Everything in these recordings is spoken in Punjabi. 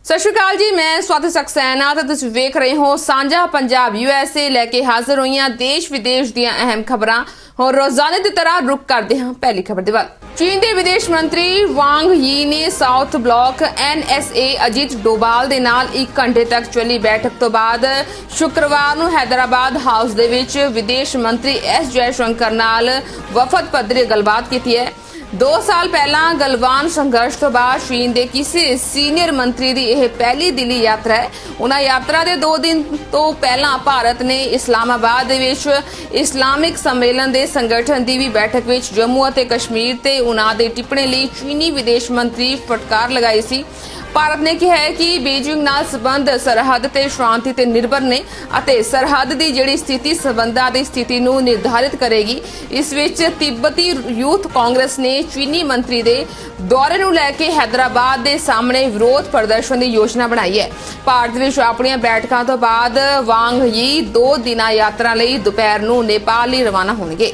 सत श्री अकाल जी, मैं स्वाति सक्सेना ਤੇ ਤੁਸੀਂ ਵੇਖ ਰਹੇ ਹੋ ਸਾਂਝਾ ਪੰਜਾਬ USA ਲੈ ਕੇ ਹਾਜ਼ਰ ਹੋਈਆਂ ਦੇਸ਼ ਵਿਦੇਸ਼ ਦੀਆਂ ਅਹਿਮ ਖਬਰਾਂ। ਹੁਣ ਰੋਜ਼ਾਨਾ ਦੀ ਤਰ੍ਹਾਂ ਰੁਕ ਕਰਦੇ ਹਾਂ ਪਹਿਲੀ ਖਬਰ ਦੇ ਵੱਲ। ਚੀਨ ਦੇ ਵਿਦੇਸ਼ ਮੰਤਰੀ ਵਾਂਗ ਯੀ ਨੇ south block NSA Ajit Doval ਦੇ ਨਾਲ 1 ਘੰਟੇ ਤੱਕ ਚੱਲੀ ਬੈਠਕ ਤੋਂ ਬਾਅਦ ਸ਼ੁੱਕਰਵਾਰ ਨੂੰ ਹੈਦਰਾਬਾਦ ਹਾਊਸ ਦੇ ਵਿੱਚ ਵਿਦੇਸ਼ ਮੰਤਰੀ S ਜੈਸ਼ੰਕਰ ਨਾਲ ਵਫਦ ਪੱਧਰੀ ਗੱਲਬਾਤ ਕੀਤੀ ਹੈ। 2 ਸਾਲ ਪਹਿਲਾਂ ਗਲਵਾਨ ਸੰਘਰਸ਼ ਤੋਂ ਬਾਅਦ ਚੀਨ ਦੇ ਕਿਸੇ ਸੀਨੀਅਰ ਮੰਤਰੀ ਦੀ ਇਹ ਪਹਿਲੀ ਦਿੱਲੀ ਯਾਤਰਾ ਹੈ। ਉਹਨਾਂ ਯਾਤਰਾ ਦੇ 2 ਦਿਨ ਤੋਂ ਪਹਿਲਾਂ ਭਾਰਤ ਨੇ ਇਸਲਾਮਾਬਾਦ ਦੇ ਵਿੱਚ ਇਸਲਾਮਿਕ ਸੰਮੇਲਨ ਦੇ ਸੰਗਠਨ ਦੀ ਵੀ ਬੈਠਕ ਵਿੱਚ ਜੰਮੂ ਅਤੇ ਕਸ਼ਮੀਰ ਤੇ ਉਹਨਾਂ ਦੇ ਟਿੱਪਣੀ ਲਈ ਚੀਨੀ ਵਿਦੇਸ਼ ਮੰਤਰੀ ਫਟਕਾਰ ਲਗਾਈ ਸੀ। ਭਾਰਤ ਨੇ ਕਿਹਾ ਹੈ ਕਿ ਬੀजिंग ਨਾਲ ਸਬੰਧ ਸਰਹੱਦ ਤੇ ਸ਼ਾਂਤੀ ਤੇ ਨਿਰਭਰ ਨੇ ਅਤੇ ਸਰਹੱਦ ਦੀ ਜਿਹੜੀ ਸਥਿਤੀ ਸਬੰਧਾਂ ਦੀ ਸਥਿਤੀ ਨੂੰ ਨਿਰਧਾਰਿਤ ਕਰੇਗੀ। ਇਸ ਵਿੱਚ ਤਿੱਬਤੀ ਯੂਥ ਕਾਂਗਰਸ ਨੇ ਚੀਨੀ ਮੰਤਰੀ ਦੇ ਦੌਰੇ ਨੂੰ ਲੈ ਕੇ ਹੈਦਰਾਬਾਦ ਦੇ ਸਾਹਮਣੇ ਵਿਰੋਧ ਪ੍ਰਦਰਸ਼ਨ ਦੀ ਯੋਜਨਾ ਬਣਾਈ ਹੈ। ਭਾਰਤ ਵਿੱਚ ਆਪਣੀਆਂ ਬੈਠਕਾਂ ਤੋਂ ਬਾਅਦ ਵਾਂਗ ਯੀ 2 ਦਿਨਾਂ ਯਾਤਰਾ ਲਈ ਦੁਪਹਿਰ ਨੂੰ ਨੇਪਾਲ ਲਈ ਰਵਾਨਾ ਹੋਣਗੇ।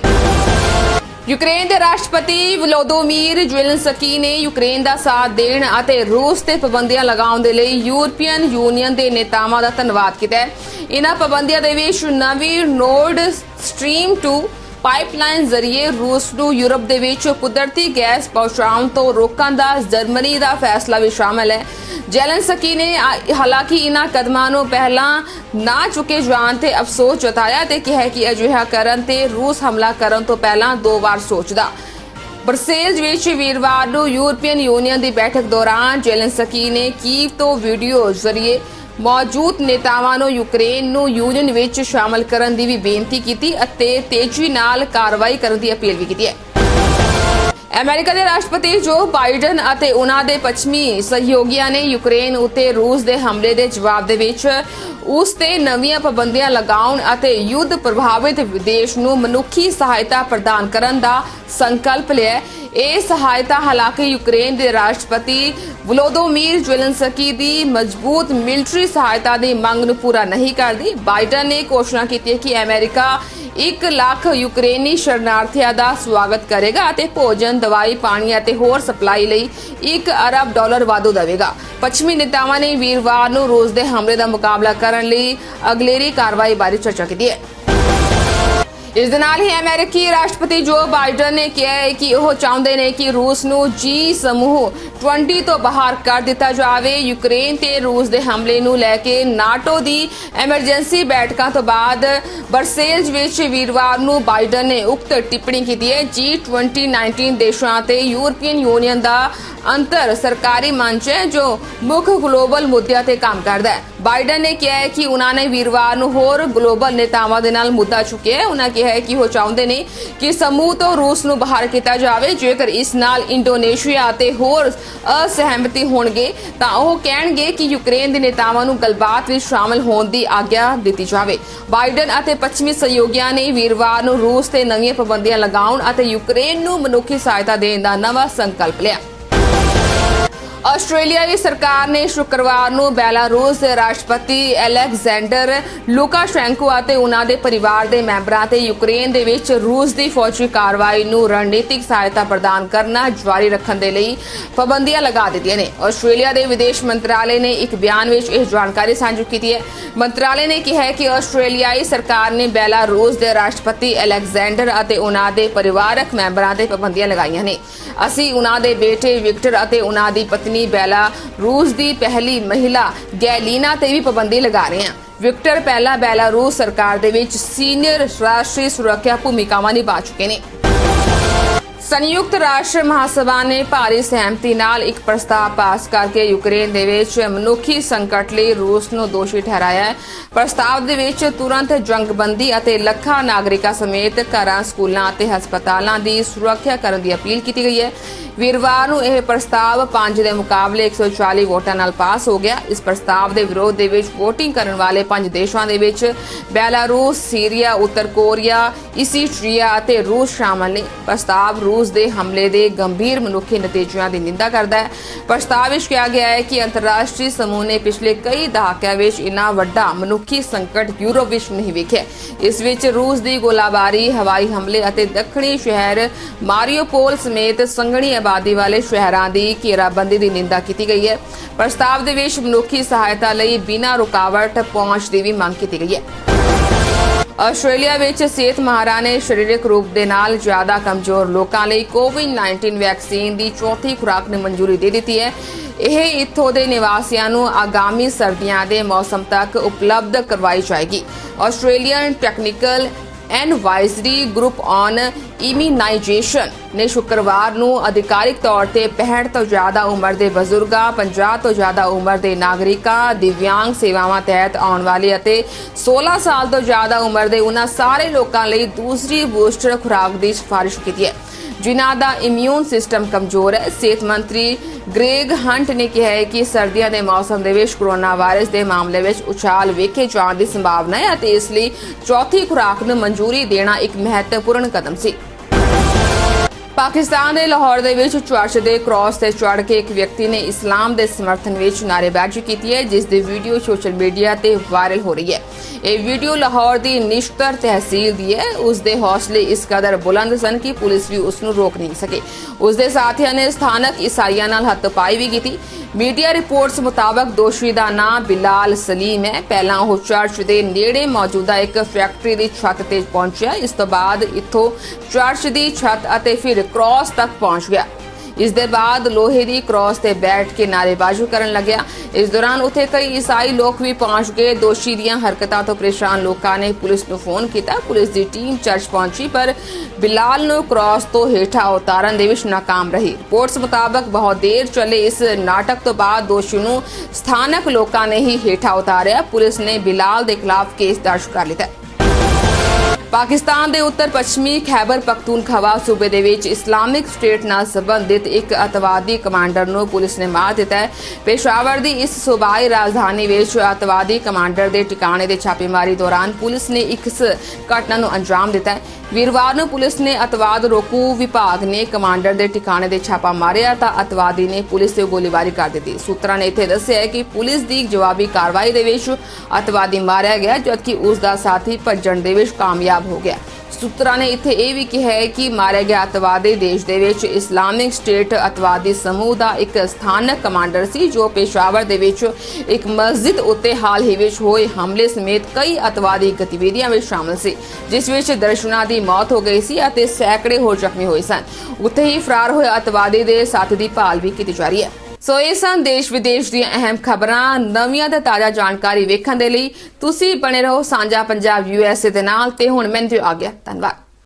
यूक्रेन के राष्ट्रपति वोलोदोमीर ज़ेलेंस्की ने यूक्रेन का साथ देने ਅਤੇ रूस ਤੇ ਪਾਬੰਦੀਆਂ ਲਗਾਉਣ ਦੇ ਲਈ ਯੂਰਪੀਅਨ ਯੂਨੀਅਨ ਦੇ ਨੇਤਾਵਾਂ ਦਾ ਧੰਨਵਾਦ ਕੀਤਾ ਹੈ। ਇਹਨਾਂ ਪਾਬੰਦੀਆਂ ਦੇ ਵਿੱਚ ਨਵੀਂ ਨੋਰਡ ਸਟ੍ਰੀਮ 2 ਪਾਈਪਲਾਈਨ ਜ਼ਰੀਏ ਰੂਸ ਨੂੰ ਯੂਰਪ ਦੇ ਵਿੱਚ ਕੁਦਰਤੀ ਗੈਸ ਪਹੁੰਚਾਉਣ ਤੋਂ ਰੋਕਣ ਦਾ ਜਰਮਨੀ ਦਾ ਫੈਸਲਾ ਵੀ ਸ਼ਾਮਲ ਹੈ। ਜ਼ੈਲੈਂਸਕੀ ਨੇ ਹਾਲਾਂਕਿ ਇਹਨਾਂ ਕਦਮਾਂ ਨੂੰ ਪਹਿਲਾਂ ਨਾ ਚੁੱਕੇ ਜਾਣ ਤੇ ਅਫਸੋਸ ਜਤਾਇਆ ਤੇ ਕਿਹਾ ਕਿ ਅਜਿਹਾ ਕਰਨ ਤੇ ਰੂਸ ਹਮਲਾ ਕਰਨ ਤੋਂ ਪਹਿਲਾਂ 2 ਵਾਰ ਸੋਚਦਾ। ਬਰਸੇਲਜ਼ ਵਿੱਚ ਵੀਰਵਾਰ ਨੂੰ ਯੂਰਪੀਅਨ ਯੂਨੀਅਨ ਦੀ ਬੈਠਕ ਦੌਰਾਨ ਜ਼ੈਲੈਂਸਕੀ ਨੇ ਕੀਵ ਤੋਂ ਵੀਡੀਓ ਜ਼ਰੀਏ ਮੌਜੂਦ ਨੇਤਾਵਾਂ ਨੂੰ ਯੂਕਰੇਨ ਨੂੰ ਯੂਨੀਅਨ ਵਿੱਚ ਸ਼ਾਮਲ ਕਰਨ ਦੀ ਵੀ ਬੇਨਤੀ ਕੀਤੀ ਅਤੇ ਤੇਜ਼ੀ ਨਾਲ ਕਾਰਵਾਈ ਕਰਨ ਦੀ ਅਪੀਲ ਵੀ ਕੀਤੀ ਹੈ। ਅਮਰੀਕਾ ਦੇ ਰਾਸ਼ਟਰਪਤੀ ਜੋ ਬਾਈਡਨ ਅਤੇ ਉਹਨਾਂ ਦੇ ਪੱਛਮੀ ਸਹਿਯੋਗੀਆਂ ਨੇ ਯੂਕਰੇਨ ਉੱਤੇ ਰੂਸ ਦੇ ਹਮਲੇ ਦੇ ਜਵਾਬ ਦੇ ਵਿੱਚ ਉਸ ਤੇ ਨਵੀਆਂ ਪਾਬੰਦੀਆਂ ਲਗਾਉਣ ਅਤੇ ਯੁੱਧ ਪ੍ਰਭਾਵਿਤ ਵਿਦੇਸ਼ ਨੂੰ ਮਨੁੱਖੀ ਸਹਾਇਤਾ ਪ੍ਰਦਾਨ ਕਰਨ ਦਾ ਸੰਕਲਪ ਲਿਆ। ਇਹ ਸਹਾਇਤਾ ਹਾਲਾਂਕਿ ਯੂਕਰੇਨ ਦੇ ਰਾਸ਼ਟਰਪਤੀ ਵੋਲੋਦੋਮੀਰ ਜ਼ੈਲੈਂਸਕੀ ਦੀ ਮਜ਼ਬੂਤ ਮਿਲਟਰੀ ਸਹਾਇਤਾ ਦੀ ਮੰਗ ਨੂੰ ਪੂਰਾ ਨਹੀਂ ਕਰਦੀ। ਬਾਈਡਨ ਨੇ ਘੋਸ਼ਣਾ ਕੀਤੀ ਹੈ ਕਿ ਅਮਰੀਕਾ 1 ਲੱਖ ਯੂਕਰੇਨੀ ਸ਼ਰਨਾਰਥੀਆਂ ਦਾ ਸਵਾਗਤ ਕਰੇਗਾ ਅਤੇ ਭੋਜਨ, ਦਵਾਈ, ਪਾਣੀ ਅਤੇ ਹੋਰ ਸਪਲਾਈ ਲਈ $1 ਅਰਬ ਵਾਧੂ ਦੇਵੇਗਾ। ਪੱਛਮੀ ਨੇਤਾਵਾਂ ਨੇ ਵੀਰਵਾਰ ਨੂੰ ਰੂਸ ਦੇ ਹਮਲੇ ਦਾ ਮੁਕਾਬਲਾ ਕਰਨ ਲਈ ਅਗਲੇਰੀ ਕਾਰਵਾਈ ਬਾਰੇ ਚਰਚਾ ਕੀਤੀ ਹੈ। ਇਸ ਦੇ ਨਾਲ ਹੀ ਅਮਰੀਕੀ ਰਾਸ਼ਟਰਪਤੀ ਜੋ ਬਾਈਡਨ ਨੇ ਕਿਹਾ ਹੈ ਕਿ ਉਹ ਚਾਹੁੰਦੇ ਨੇ ਕਿ ਰੂਸ ਨੂੰ G ਸਮੂਹ 20 ਤੋਂ ਬਾਹਰ ਕਰ ਦਿੱਤਾ ਜਾਵੇ। ਯੂਕਰੇਨ ਤੇ ਰੂਸ ਦੇ ਹਮਲੇ ਨੂੰ ਲੈ ਕੇ ਨਾਟੋ ਦੀ ਐਮਰਜੈਂਸੀ ਬੈਠਕਾਂ ਤੋਂ ਬਾਅਦ ਬਰਸੇਲਜ਼ ਵਿੱਚ ਵੀਰਵਾਰ ਨੂੰ ਬਾਈਡਨ ਨੇ ਉਕਤ ਟਿੱਪਣੀ ਕੀਤੀ ਹੈ। G20 19 ਦੇਸ਼ਾਂ ਤੇ ਯੂਰਪੀਅਨ ਯੂਨੀਅਨ ਦਾ ਅੰਤਰ ਸਰਕਾਰੀ ਮੰਚ ਹੈ ਜੋ ਮੁੱਖ ਗਲੋਬਲ ਮੁੱਦਿਆਂ ਤੇ ਕੰਮ ਕਰਦਾ ਹੈ। ਬਾਈਡਨ ਨੇ ਕਿਹਾ ਹੈ ਕਿ ਉਹਨਾਂ ਨੇ ਵੀਰਵਾਰ ਨੂੰ ਹੋਰ ਗਲੋਬਲ ਨੇਤਾਵਾਂ ਦੇ ਨਾਲ ਮੁੱਦਾ ਚੁੱਕਿਆ ਹੈ। ਉਹਨਾਂ ਕਿਹਾ ਹੈ ਕਿ ਉਹ ਚਾਹੁੰਦੇ ਨੇ ਕਿ ਸਮੂਹ ਤੋਂ ਰੂਸ ਨੂੰ ਬਾਹਰ ਕੀਤਾ ਜਾਵੇ। ਜੇਕਰ ਇਸ ਨਾਲ ਇੰਡੋਨੇਸ਼ੀਆ ਅਤੇ ਹੋਰ ਅਸਹਿਮਤੀ ਹੋਣਗੇ ਤਾਂ ਉਹ ਕਹਿਣਗੇ ਕਿ ਯੂਕਰੇਨ ਦੇ ਨੇਤਾਵਾਂ ਨੂੰ ਗੱਲਬਾਤ ਵਿੱਚ ਸ਼ਾਮਲ ਹੋਣ ਦੀ ਆਗਿਆ ਦਿੱਤੀ ਜਾਵੇ। ਬਾਈਡਨ ਅਤੇ ਪੱਛਮੀ ਸਹਿਯੋਗੀਆਂ ਨੇ ਵੀਰਵਾਰ ਨੂੰ ਰੂਸ ਤੇ ਨਵੀਆਂ ਪਾਬੰਦੀਆਂ ਲਗਾਉਣ ਅਤੇ ਯੂਕਰੇਨ ਨੂੰ ਮਨੁੱਖੀ ਸਹਾਇਤਾ ਦੇਣ ਦਾ ਨਵਾਂ ਸੰਕਲਪ ਲਿਆ। ਆਸਟ੍ਰੇਲੀਆਈ ਸਰਕਾਰ ਨੇ ਸ਼ੁੱਕਰਵਾਰ ਨੂੰ ਬੈਲਾਰੂਸ ਦੇ ਰਾਸ਼ਟਰਪਤੀ ਅਲੈਗਜ਼ੈਂਡਰ ਲੁਕਾਸ਼ੈਂਕੋ ਅਤੇ ਉਹਨਾਂ ਦੇ ਪਰਿਵਾਰ ਦੇ ਮੈਂਬਰਾਂ ਤੇ ਯੂਕਰੇਨ ਦੇ ਵਿੱਚ ਰੂਸ ਦੀ ਫੌਜੀ ਕਾਰਵਾਈ ਨੂੰ ਰਣਨੀਤਿਕ ਸਹਾਇਤਾ ਪ੍ਰਦਾਨ ਕਰਨਾ ਜਾਰੀ ਰੱਖਣ ਦੇ ਲਈ ਪਾਬੰਦੀਆਂ ਲਗਾ ਦਿੱਤੀਆਂ ਨੇ। ਆਸਟ੍ਰੇਲੀਆ ਦੇ ਵਿਦੇਸ਼ ਮੰਤਰਾਲੇ ਨੇ ਇੱਕ ਬਿਆਨ ਵਿੱਚ ਇਹ ਜਾਣਕਾਰੀ ਸਾਂਝੀ ਕੀਤੀ ਹੈ। ਮੰਤਰਾਲੇ ਨੇ ਕਿਹਾ ਹੈ ਕਿ ਆਸਟ੍ਰੇਲੀਆਈ ਸਰਕਾਰ ਨੇ ਬੈਲਾਰੂਸ ਦੇ ਰਾਸ਼ਟਰਪਤੀ ਅਲੈਗਜ਼ੈਂਡਰ ਅਤੇ ਉਹਨਾਂ ਦੇ ਪਰਿਵਾਰਕ ਮੈਂਬਰਾਂ ਤੇ ਪਾਬੰਦੀਆਂ ਲਗਾਈਆਂ ਨੇ। ਅਸੀਂ ਉਹਨਾਂ ਦੇ ਬੇਟੇ ਵਿਕਟਰ ਅਤੇ ਉਹਨਾਂ ਦੀ ਪਤਨੀ ਬੈਲਾਰੂਸ ਦੀ ਪਹਿਲੀ ਮਹਿਲਾ ਗੈਲੀਨਾ ਤੇ ਵੀ ਪਾਬੰਦੀ ਲਗਾ ਰਹੇ ਹਾਂ। ਵਿਕਟਰ ਪਹਿਲਾਂ ਬੈਲਾਰੂਸ ਸਰਕਾਰ ਦੇ ਵਿੱਚ ਸੀਨੀਅਰ ਰਾਸ਼ਟਰੀ ਸੁਰੱਖਿਆ ਭੂਮਿਕਾਵਾਂ ਨਿਭਾ ਚੁੱਕੇ ਨੇ। ਸੰਯੁਕਤ ਰਾਸ਼ਟਰ ਮਹਾਸਭਾ ਨੇ ਭਾਰੀ ਸਹਿਮਤੀ ਨਾਲ ਇੱਕ ਪ੍ਰਸਤਾਵ ਪਾਸ ਕਰਕੇ ਯੂਕਰੇਨ ਦੇ ਵਿੱਚ ਮਨੁੱਖੀ ਸੰਕਟ ਲਈ ਰੂਸ ਨੂੰ ਦੋਸ਼ੀ ਠਹਿਰਾਇਆ ਹੈ। ਪ੍ਰਸਤਾਵ ਦੇ ਵਿੱਚ ਤੁਰੰਤ ਜੰਗਬੰਦੀ ਅਤੇ ਲੱਖਾਂ ਨਾਗਰਿਕਾਂ ਸਮੇਤ ਘਰਾਂ, ਸਕੂਲਾਂ ਅਤੇ ਹਸਪਤਾਲਾਂ ਦੀ ਸੁਰੱਖਿਆ ਕਰਨ ਦੀ ਅਪੀਲ ਕੀਤੀ ਗਈ ਹੈ। ਵੀਰਵਾਰ ਨੂੰ ਇਹ ਪ੍ਰਸਤਾਵ 5 ਦੇ ਮੁਕਾਬਲੇ 140 ਵੋਟਾਂ ਨਾਲ ਪਾਸ ਹੋ ਗਿਆ। ਇਸ ਪ੍ਰਸਤਾਵ ਦੇ ਵਿਰੋਧ ਦੇ ਵਿੱਚ ਵੋਟਿੰਗ ਕਰਨ ਵਾਲੇ 5 ਦੇਸ਼ਾਂ ਦੇ ਵਿੱਚ ਬੈਲਾਰੂਸ, ਸੀਰੀਆ, ਉੱਤਰ ਕੋਰੀਆ, ਇਸੀਟਰੀਆ ਅਤੇ ਰੂਸ ਸ਼ਾਮਲ ਨੇ। ਪ੍ਰਸਤਾਵ ਰੂਸ ਰੂਸ ਦੇ ਹਮਲੇ ਦੇ ਗੰਭੀਰ ਮਨੁੱਖੀ ਨਤੀਜਿਆਂ ਦੀ ਨਿੰਦਾ ਕਰਦਾ ਹੈ। ਪ੍ਰਸਤਾਵ ਵਿੱਚ ਕਿਹਾ ਗਿਆ ਹੈ ਕਿ ਅੰਤਰਰਾਸ਼ਟਰੀ ਸਮੂਹ ਨੇ ਪਿਛਲੇ ਕਈ ਦਹਾਕਿਆਂ ਵਿੱਚ ਇੰਨਾ ਵੱਡਾ ਮਨੁੱਖੀ ਸੰਕਟ ਯੂਰਪ ਵਿੱਚ ਨਹੀਂ ਵੇਖਿਆ। ਇਸ ਵਿੱਚ ਰੂਸ ਦੀ ਗੋਲਾਬਾਰੀ, ਹਵਾਈ ਹਮਲੇ ਅਤੇ ਦੱਖਣੀ ਸ਼ਹਿਰ ਮਾਰੀਓਪੋਲ ਸਮੇਤ ਸੰਘਣੀ ਆਬਾਦੀ ਵਾਲੇ ਸ਼ਹਿਰਾਂ ਦੀ ਘੇਰਾਬੰਦੀ ਦੀ ਨਿੰਦਾ ਕੀਤੀ ਗਈ ਹੈ। ਪ੍ਰਸਤਾਵ ਦੇ ਵਿੱਚ ਮਨੁੱਖੀ ਸਹਾਇਤਾ ਲਈ ਬਿਨਾਂ ਰੁਕਾਵਟ ਪਹੁੰਚ ਦੀ ਵੀ ਮੰਗ ਕੀਤੀ ਗਈ ਹੈ। ਆਸਟ੍ਰੇਲੀਆ ਵਿੱਚ ਸਿਹਤ ਮਾਹਰਾਂ ਨੇ ਸਰੀਰਕ ਰੂਪ ਦੇ ਨਾਲ ਜ਼ਿਆਦਾ ਕਮਜ਼ੋਰ ਲੋਕਾਂ ਲਈ ਕੋਵਿਡ-19 ਵੈਕਸੀਨ ਦੀ ਚੌਥੀ ਖੁਰਾਕ ਨੂੰ ਮਨਜ਼ੂਰੀ ਦੇ ਦਿੱਤੀ ਹੈ। ਇਹ ਇੱਥੋਂ ਦੇ ਨਿਵਾਸੀਆਂ ਨੂੰ ਆਗਾਮੀ ਸਰਦੀਆਂ ਦੇ ਮੌਸਮ ਤੱਕ ਉਪਲਬਧ ਕਰਵਾਈ ਜਾਏਗੀ। Australian technical advisory group on immunisation ਨੇ ਸ਼ੁੱਕਰਵਾਰ ਨੂੰ ਅਧਿਕਾਰਿਕ ਤੌਰ ਤੇ 65 ਤੋਂ ਜ਼ਿਆਦਾ ਉਮਰ ਦੇ ਬਜ਼ੁਰਗਾਂ, 50 ਤੋਂ ਜ਼ਿਆਦਾ ਉਮਰ ਦੇ ਨਾਗਰਿਕਾਂ, ਦਿਵਿਆਂਗ ਸੇਵਾਵਾਂ ਤਹਿਤ ਆਉਣ ਵਾਲੇ ਅਤੇ 16 ਸਾਲ ਤੋਂ ਜ਼ਿਆਦਾ ਉਮਰ ਦੇ ਉਹਨਾਂ ਸਾਰੇ ਲੋਕਾਂ ਲਈ ਦੂਸਰੀ ਬੂਸਟਰ ਖੁਰਾਕ ਦੀ ਸਿਫਾਰਿਸ਼ ਕੀਤੀ ਹੈ ਜਿਨ੍ਹਾਂ ਦਾ ਇਮਿਊਨ ਸਿਸਟਮ ਕਮਜ਼ੋਰ ਹੈ। ਸਿਹਤ ਮੰਤਰੀ ਗ੍ਰੇਗ ਹੰਟ ਨੇ ਕਿਹਾ ਹੈ ਕਿ ਸਰਦੀਆਂ ਦੇ ਮੌਸਮ ਦੇ ਵਿੱਚ ਕੋਰੋਨਾ ਵਾਇਰਸ ਦੇ ਮਾਮਲੇ ਵਿੱਚ ਉਛਾਲ ਵੇਖੇ ਜਾਣ ਦੀ ਸੰਭਾਵਨਾ ਹੈ ਅਤੇ ਇਸ ਲਈ ਚੌਥੀ ਖੁਰਾਕ ਨੂੰ ਮਨਜ਼ੂਰੀ ਦੇਣਾ ਇੱਕ ਮਹੱਤਵਪੂਰਨ ਕਦਮ ਸੀ। ਪਾਕਿਸਤਾਨ ਦੇ ਲਾਹੌਰ ਦੇ ਵਿੱਚ ਚਰਚ ਦੇ ਕ੍ਰਾਸ ਤੇ ਚੜ੍ਹ ਕੇ ਇੱਕ ਵਿਅਕਤੀ ਨੇ ਇਸਲਾਮ ਦੇ ਸਮਰਥਨ ਵਿੱਚ ਨਾਅਰੇਬਾਜ਼ੀ ਕੀਤੀ ਹੈ ਜਿਸ ਦੀ ਵੀਡੀਓ ਸੋਸ਼ਲ ਮੀਡੀਆ ਤੇ ਵਾਇਰਲ ਹੋ ਰਹੀ ਹੈ। ਇਹ ਵੀਡੀਓ ਲਾਹੌਰ ਦੀ ਨਿਸ਼ਤਰ ਤਹਿਸੀਲ ਦੀ ਹੈ। ਉਸ ਦੇ ਹੌਸਲੇ ਇਸ ਕਦਰ ਬੁਲੰਦ ਸਨ ਕਿ ਪੁਲਿਸ ਵੀ ਉਸ ਨੂੰ ਰੋਕ ਨਹੀਂ ਸਕੇ। ਉਸ ਦੇ ਸਾਥੀਆਂ ਨੇ ਸਥਾਨਕ ਈਸਾਈਆਂ ਨਾਲ ਹੱਥਪਾਈ ਵੀ ਕੀਤੀ। ਮੀਡੀਆ ਰਿਪੋਰਟਸ ਮੁਤਾਬਕ ਦੋਸ਼ੀ ਦਾ ਨਾਮ ਬਿਲਾਲ ਸਲੀਮ ਹੈ। ਪਹਿਲਾਂ ਉਹ ਚਰਚ ਦੇ ਨੇੜੇ ਮੌਜੂਦਾ ਇੱਕ ਫੈਕਟਰੀ ਦੀ ਛੱਤ ਤੇ ਪਹੁੰਚਿਆ। ਇਸ ਤੋਂ ਬਾਅਦ ਇੱਥੋਂ ਚਰਚ ਦੀ ਛੱਤ ਅਤੇ ਫਿਰ ਕ੍ਰਾਸ ਤੱਕ ਪਹੁੰਚ ਗਿਆ। ਇਸ ਦੇ ਬਾਅਦ ਲੋਹੇ ਦੀ ਕ੍ਰਾਸ ਤੇ ਬੈਠ ਕੇ ਨਾਅਰੇਬਾਜ਼ੀ ਕਰਨ ਲੱਗਿਆ। ਇਸ ਦੌਰਾਨ ਉੱਥੇ ਕਈ ਈਸਾਈ ਲੋਕ ਵੀ ਪਹੁੰਚ ਗਏ। ਦੋਸ਼ੀ ਦੀਆਂ ਹਰਕਤਾਂ ਤੋਂ ਪਰੇਸ਼ਾਨ ਲੋਕਾਂ ਨੇ ਪੁਲਿਸ ਨੂੰ ਫੋਨ ਕੀਤਾ। ਪੁਲਿਸ ਦੀ ਟੀਮ ਚਰਚ ਪਹੁੰਚੀ ਪਰ ਬਿਲਾਲ ਨੂੰ ਕ੍ਰਾਸ ਤੋਂ ਹੇਠਾਂ ਉਤਾਰਨ ਦੇ ਵਿੱਚ ਨਾਕਾਮ ਰਹੀ। ਰਿਪੋਰਟਸ ਮੁਤਾਬਕ ਬਹੁਤ ਦੇਰ ਚੱਲੇ ਇਸ ਨਾਟਕ ਤੋਂ ਬਾਅਦ ਦੋਸ਼ੀ ਨੂੰ ਸਥਾਨਕ ਲੋਕਾਂ ਨੇ ਹੀ ਹੇਠਾਂ ਉਤਾਰਿਆ। ਪੁਲਿਸ ਨੇ ਬਿਲਾਲ ਦੇ ਖਿਲਾਫ ਕੇਸ ਦਰਜ ਕਰ ਲਿਆ। ਪਾਕਿਸਤਾਨ ਦੇ ਉੱਤਰ ਪੱਛਮੀ ਖੈਬਰ ਪਖਤੂਨਖਵਾ ਸੂਬੇ ਦੇ ਵਿੱਚ ਇਸਲਾਮਿਕ ਸਟੇਟ ਨਾਲ ਸੰਬੰਧਿਤ ਇੱਕ ਅਤਵਾਦੀ ਕਮਾਂਡਰ ਨੂੰ ਪੁਲਿਸ ਨੇ ਮਾਰ ਦਿੱਤਾ ਹੈ। ਪੇਸ਼ਾਵਰ ਦੀ ਇਸ ਸੂਬਾਈ ਰਾਜਧਾਨੀ ਵਿੱਚ ਅਤਵਾਦੀ ਕਮਾਂਡਰ ਦੇ ਟਿਕਾਣੇ ਦੇ ਛਾਪੇਮਾਰੀ ਦੌਰਾਨ ਪੁਲਿਸ ਨੇ ਇਸ ਘਟਨਾ ਨੂੰ ਅੰਜਾਮ ਦਿੱਤਾ ਹੈ। ਵੀਰਵਾਰ ਨੂੰ ਪੁਲਿਸ ਨੇ ਅਤਵਾਦ ਰੋਕੂ ਵਿਭਾਗ ਨੇ ਕਮਾਂਡਰ ਦੇ ਟਿਕਾਣੇ ਦੇ ਛਾਪਾ ਮਾਰਿਆ ਤਾਂ ਅਤਵਾਦੀ ਨੇ ਪੁਲਿਸ ਤੇ ਗੋਲੀਬਾਰੀ ਕਰ ਦਿੱਤੀ। ਸੂਤਰਾਂ ਨੇ ਇੱਥੇ ਦੱਸਿਆ ਹੈ ਕਿ ਪੁਲਿਸ ਦੀ ਜਵਾਬੀ ਕਾਰਵਾਈ ਦੇ ਵਿੱਚ ਅਤਵਾਦੀ ਮਾਰਿਆ ਗਿਆ ਜਦਕਿ ਉਸ ਦਾ ਸਾਥੀ ਭੱਜਣ ਦੇ ਵਿੱਚ ਕਾਮਯਾਬ ਹੋ ਗਿਆ। ਸੂਤਰਾਂ ਨੇ ਇੱਥੇ ਇਹ ਵੀ ਕਿਹਾ ਹੈ ਕਿ ਮਾਰਿਆ ਗਿਆ ਅਤਵਾਦੀ ਦੇਸ਼ ਦੇ ਵਿੱਚ ਇਸਲਾਮਿਕ ਸਟੇਟ ਅਤਵਾਦੀ ਸਮੂਹ ਦਾ ਇੱਕ ਸਥਾਨਕ ਕਮਾਂਡਰ ਸੀ ਜੋ ਪੇਸ਼ਾਵਰ ਦੇ ਵਿੱਚ ਇੱਕ ਮਸਜਿਦ ਉੱਤੇ ਹਾਲ ਹੀ ਵਿੱਚ ਹੋਏ ਹਮਲੇ ਸਮੇਤ ਕਈ ਅਤਵਾਦੀ ਗਤੀਵਿਧੀਆਂ ਵਿੱਚ ਸ਼ਾਮਲ ਸੀ ਜਿਸ ਵਿੱਚ ਦਰਜਨਾਂ ਦੀ ਮੌਤ ਹੋ ਗਈ ਸੀ ਅਤੇ ਸੈਂਕੜੇ ਹੋਰ ਜ਼ਖਮੀ ਹੋਏ ਸਨ। ਉੱਥੇ ਹੀ ਫਰਾਰ ਹੋਏ ਅਤਵਾਦੀ ਦੇ ਸਾਥੀ ਦੀ ਭਾਲ ਵੀ ਕੀਤੀ ਜਾ ਰਹੀ ਹੈ। ਸੋ ਇਹ ਸਨ ਦੇਸ਼ ਵਿਦੇਸ਼ ਦੀਆਂ ਅਹਿਮ ਖਬਰਾਂ। ਨਵੀਆਂ ਤੇ ਤਾਜ਼ਾ ਜਾਣਕਾਰੀ ਵੇਖਣ ਦੇ ਲਈ ਤੁਸੀਂ ਬਣੇ ਰਹੋ ਸਾਂਝਾ ਪੰਜਾਬ USA ਦੇ ਨਾਲ ਤੇ ਹੁਣ ਮੈਨੂੰ ਦਿਓ ਆ ਗਿਆ। ਧੰਨਵਾਦ।